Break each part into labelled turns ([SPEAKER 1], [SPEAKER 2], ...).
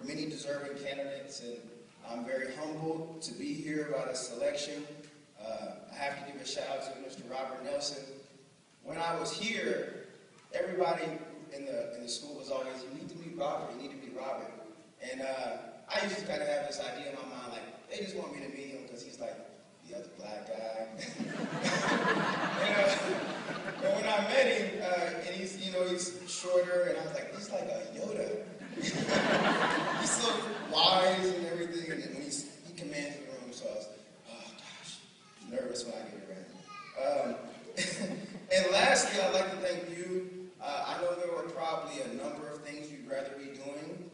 [SPEAKER 1] many deserving candidates, and I'm very humbled to be here by the selection. I have to give a shout out to Mr. Robert Nelson. When I was here, everybody in the school was always, you need to meet Robert, you need to meet Robert. And I used to kind of have this idea in my mind, like, they just want me to meet him because he's like the other black guy. But when I met him, and he's shorter, and I was like, he's like a Yoda. He's so wise and everything, and when he commands the room, so I was, oh gosh, nervous when I get around. And lastly, I'd like to thank you. I know there were probably a number of things you'd rather be doing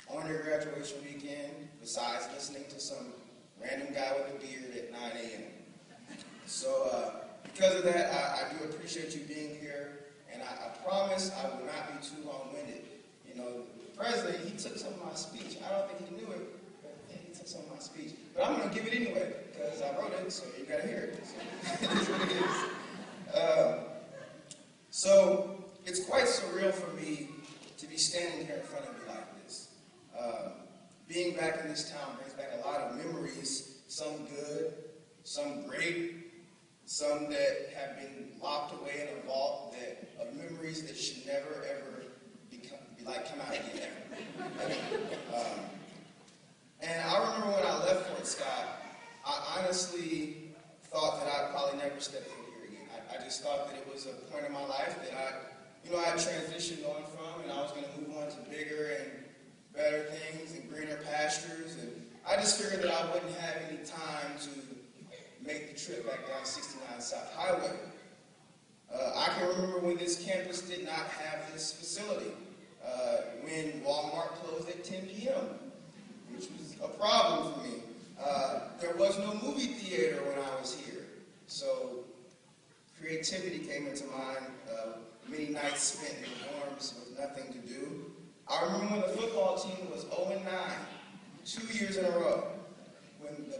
[SPEAKER 1] on your graduation weekend besides listening to some random guy with a beard at 9 a.m. So because of that, I do appreciate you being here, and I promise I will not be too long-winded. You know, the president, he took some of my speech. I don't think he knew it, but yeah, he took some of my speech. But I'm going to give it anyway, because I wrote it, so you got to hear it. So it is what it is. So it's quite surreal for me to be standing here in front of you like this. Being back in this town brings back a lot of memories, some good, some great, some that have been locked away in a vault of memories that should never ever come out again. And I remember when I left Fort Scott, I honestly thought that I'd probably never step foot here again. I just thought that it was a point in my life that I had transitioned on from, and I was going to move on to bigger and better things and greener pastures, and I just figured that I wouldn't have any time to make the trip back down 69 South Highway. I can remember when this campus did not have this facility, when Walmart closed at 10 p.m., which was a problem for me. There was no movie theater when I was here, so creativity came into mind. Many nights spent in dorms with nothing to do. I remember when the football team was 0-9, 2 years in a row, when the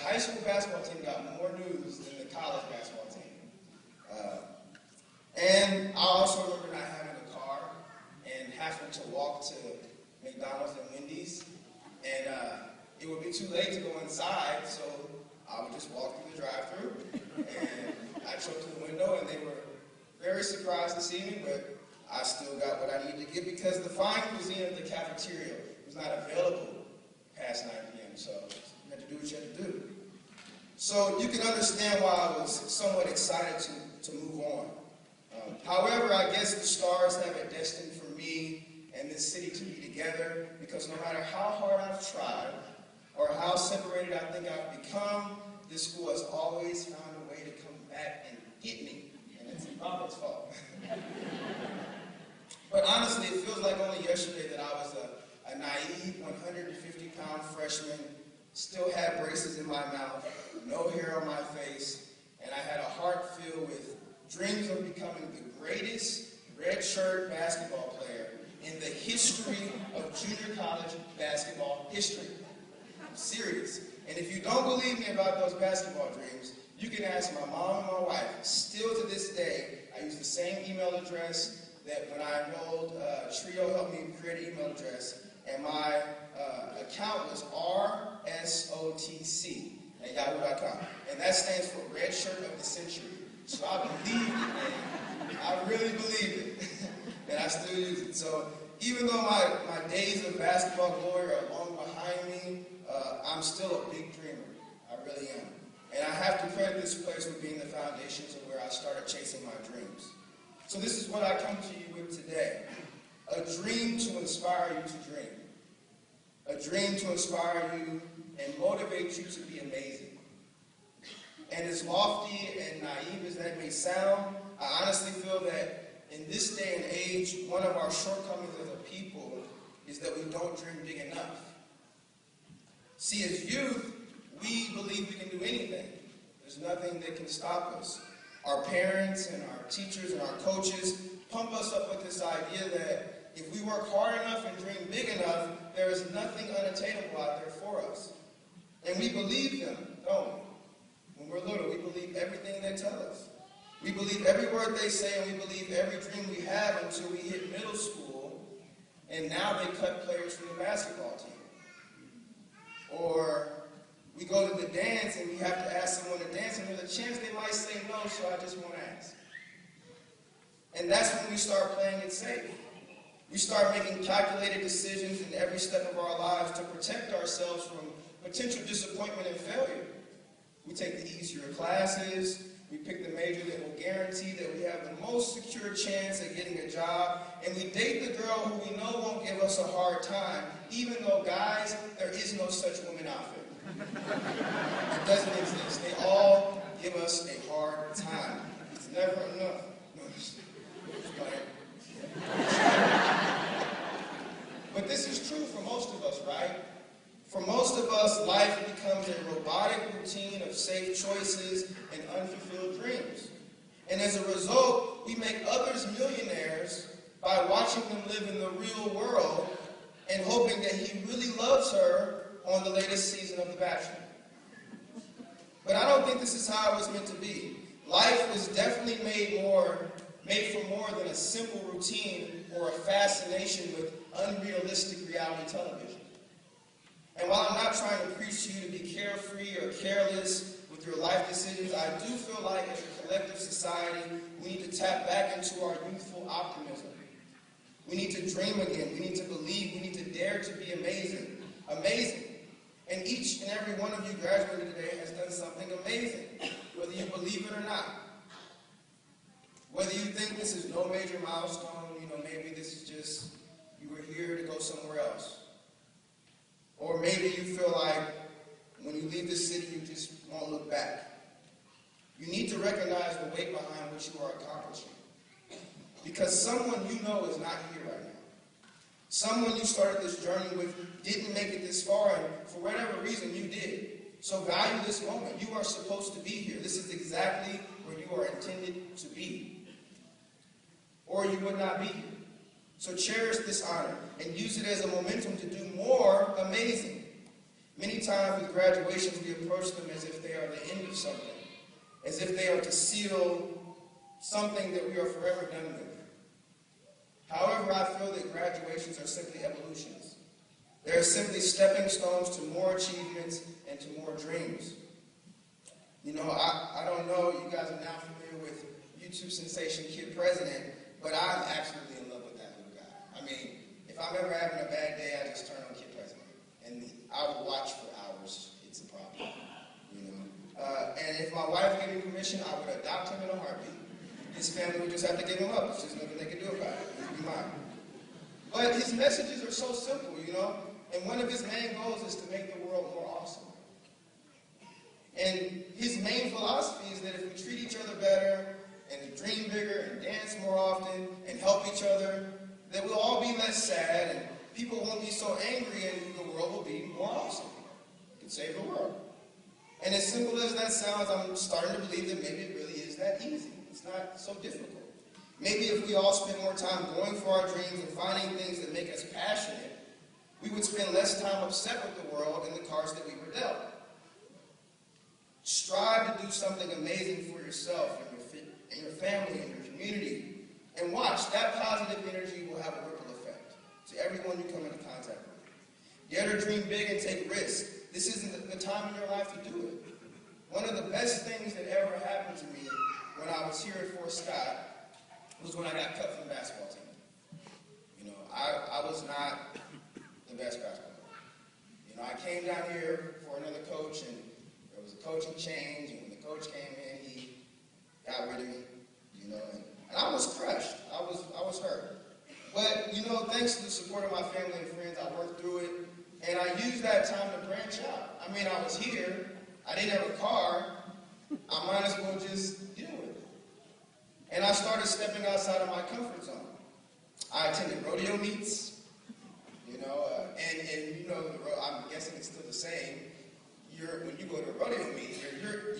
[SPEAKER 1] high school basketball team got more news than the college basketball team. And I also remember not having a car and having to walk to McDonald's and Wendy's, and it would be too late to go inside, so I would just walk through the drive-thru, and I'd show up to the window, and they were very surprised to see me, but I still got what I needed to get because the fine cuisine of the cafeteria was not available past 9 p.m., so you had to do what you had to do. So you can understand why I was somewhat excited to move on. However, I guess the stars have it destined for me and this city to be together, because no matter how hard I've tried or how separated I think I've become, this school has always found a way to come back and get me. It's Robert's fault. But honestly, it feels like only yesterday that I was a naive 150-pound freshman, still had braces in my mouth, no hair on my face, and I had a heart filled with dreams of becoming the greatest redshirt basketball player in the history of junior college basketball history. I'm serious. And if you don't believe me about those basketball dreams, you can ask my mom and my wife. Still to this day, I use the same email address that when I enrolled, Trio helped me create an email address, and my account was RSOTC at yahoo.com. And that stands for Red Shirt of the Century. So I believe it, man. I really believe it. And I still use it. So even though my days of basketball glory are long behind me, I'm still a big dreamer. I really am. And I have to credit this place with being the foundation to where I started chasing my dreams. So this is what I come to you with today. A dream to inspire you to dream. A dream to inspire you and motivate you to be amazing. And as lofty and naive as that may sound, I honestly feel that in this day and age, one of our shortcomings as a people is that we don't dream big enough. See, as youth, we believe we can do anything. There's nothing that can stop us. Our parents and our teachers and our coaches pump us up with this idea that if we work hard enough and dream big enough, there is nothing unattainable out there for us. And we believe them, don't we? When we're little, we believe everything they tell us. We believe every word they say, and we believe every dream we have until we hit middle school, and now they cut players from the basketball team. Or we go to the dance and we have to ask someone to dance, and there's a chance they might say no, so I just won't ask. And that's when we start playing it safe. We start making calculated decisions in every step of our lives to protect ourselves from potential disappointment and failure. We take the easier classes, we pick the major that will guarantee that we have the most secure chance at getting a job, and we date the girl who we know won't give us a hard time, even though, guys, there is no such woman out there. It doesn't exist. They all give us a hard time. It's never enough. No, just but this is true for most of us, right? For most of us, life becomes a robotic routine of safe choices and unfulfilled dreams. And as a result, we make others millionaires by watching them live in the real world and hoping that he really loves her on the latest season of The Bachelor. But I don't think this is how it was meant to be. Life was definitely made for more than a simple routine or a fascination with unrealistic reality television. And while I'm not trying to preach to you to be carefree or careless with your life decisions, I do feel like as a collective society, we need to tap back into our youthful optimism. We need to dream again. We need to believe. We need to dare to be amazing. Amazing. And each and every one of you graduated today has done something amazing, whether you believe it or not. Whether you think this is no major milestone, maybe this is just you were here to go somewhere else. Or maybe you feel like when you leave this city, you just won't look back. You need to recognize the weight behind what you are accomplishing. Because someone you know is not here right now. Someone you started this journey with didn't make it this far, and for whatever reason, you did. So value this moment. You are supposed to be here. This is exactly where you are intended to be. Or you would not be here. So cherish this honor and use it as a momentum to do more amazing. Many times with graduations, we approach them as if they are the end of something, as if they are to seal something that we are forever done with. However, I feel that graduations are simply evolutions. They are simply stepping stones to more achievements and to more dreams. I don't know, you guys are now familiar with YouTube sensation Kid President, but I'm absolutely in love with that little guy. I mean, if I'm ever having a bad day, I just turn on Kid President. And I would watch for hours. It's a problem. And if my wife gave me permission, I would adopt him in a heartbeat. His family would just have to give him up. There's just nothing they could do about it. He'd be mine. But his messages are so simple, And one of his main goals is to make the world more awesome. And his main philosophy is that if we treat each other better, and dream bigger, and dance more often, and help each other, that we'll all be less sad, and people won't be so angry, and the world will be more awesome. We can save the world. And as simple as that sounds, I'm starting to believe that maybe it really is that easy. It's not so difficult. Maybe if we all spend more time going for our dreams and finding things that make us passionate, we would spend less time upset with the world and the cards that we were dealt. Strive to do something amazing for yourself and your family and your community. And watch, that positive energy will have a ripple effect to everyone you come into contact with. Dare to dream big and take risks. This isn't the time in your life to do it. One of the best things that ever happened to me when I was here at Fort Scott was when I got cut from the basketball team. I was not the best basketball player. I came down here for another coach, and there was a coaching change, and when the coach came in, he got rid of me, and I was crushed. I was hurt. But, thanks to the support of my family and friends, I worked through it, and I used that time to branch out. I mean, I was here, I didn't have a car, I might as well just deal with it. And I started stepping outside of my comfort zone. I attended rodeo meets, I'm guessing it's still the same. When you go to a rodeo meet,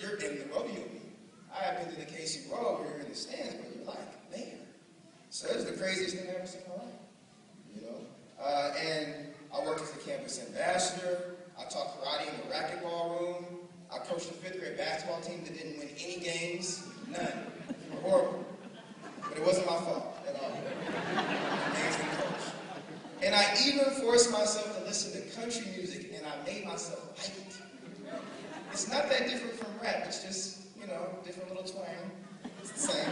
[SPEAKER 1] you're in the rodeo meet. I have been to the KC Row where you're in the stands, but you're like, man. So it was the craziest thing I've ever seen in my life, And I worked as a campus ambassador. I taught karate in the racquetball room. I coached a 5th grade basketball team that didn't win any games. None. They were horrible. But it wasn't my fault at all. Amazing coach. And I even forced myself to listen to country music, and I made myself like it. It's not that different from rap. It's just, different little twang. It's the same.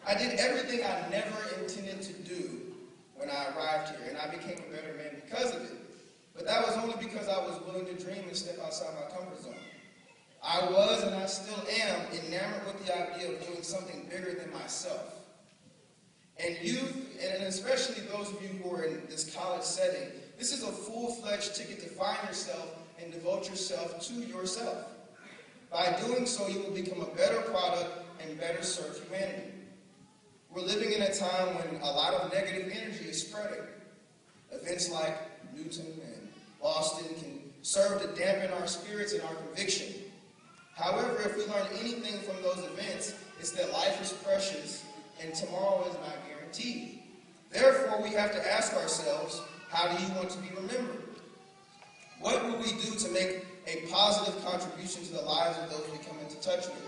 [SPEAKER 1] I did everything I never intended to do when I arrived here, and I became a better man because of it. But that was only because I was willing to dream and step outside my comfort zone. I was, and I still am, enamored with the idea of doing something bigger than myself. And youth, and especially those of you who are in this college setting, this is a full-fledged ticket to find yourself and devote yourself to yourself. By doing so, you will become a better product and better serve humanity. We're living in a time when a lot of negative energy is spreading. Events like Newton and Boston can serve to dampen our spirits and our conviction. However, if we learn anything from those events, it's that life is precious and tomorrow is not guaranteed. Therefore, we have to ask ourselves, how do you want to be remembered? What will we do to make a positive contribution to the lives of those we come into touch with?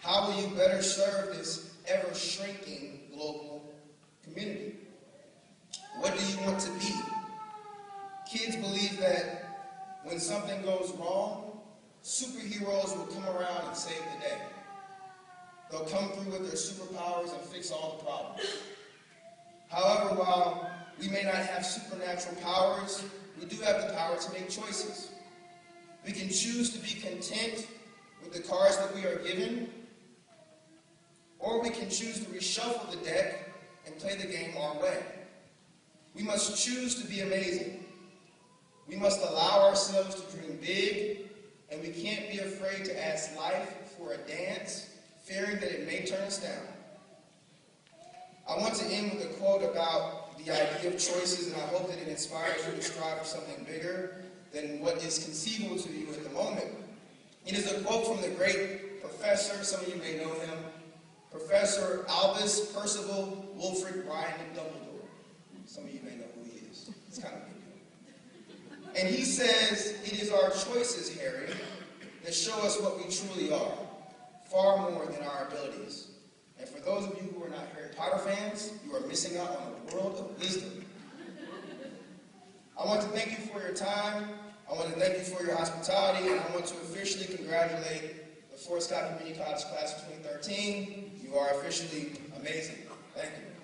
[SPEAKER 1] How will you better serve this ever-shrinking global community? What do you want to be? Kids believe that when something goes wrong, superheroes will come around and save the day. They'll come through with their superpowers and fix all the problems. However, while we may not have supernatural powers, we do have the power to make choices. We can choose to be content with the cards that we are given, or we can choose to reshuffle the deck and play the game our way. We must choose to be amazing. We must allow ourselves to dream big, and we can't be afraid to ask life for a dance, fearing that it may turn us down. I want to end with a quote about the idea of choices, and I hope that it inspires you to strive for something bigger than what is conceivable to you at the moment. It is a quote from the great professor, some of you may know him, Professor Albus Percival Wilfrid Bryan Dumbledore. Some of you may know who he is. It's kind of a big deal. And he says, it is our choices, Harry, that show us what we truly are, far more than our abilities. And for those of you who are not Harry Potter fans, you are missing out on a world of wisdom. I want to thank you for your time. I want to thank you for your hospitality, and I want to officially congratulate the Fort Scott Community College Class of 2013. You are officially amazing. Thank you.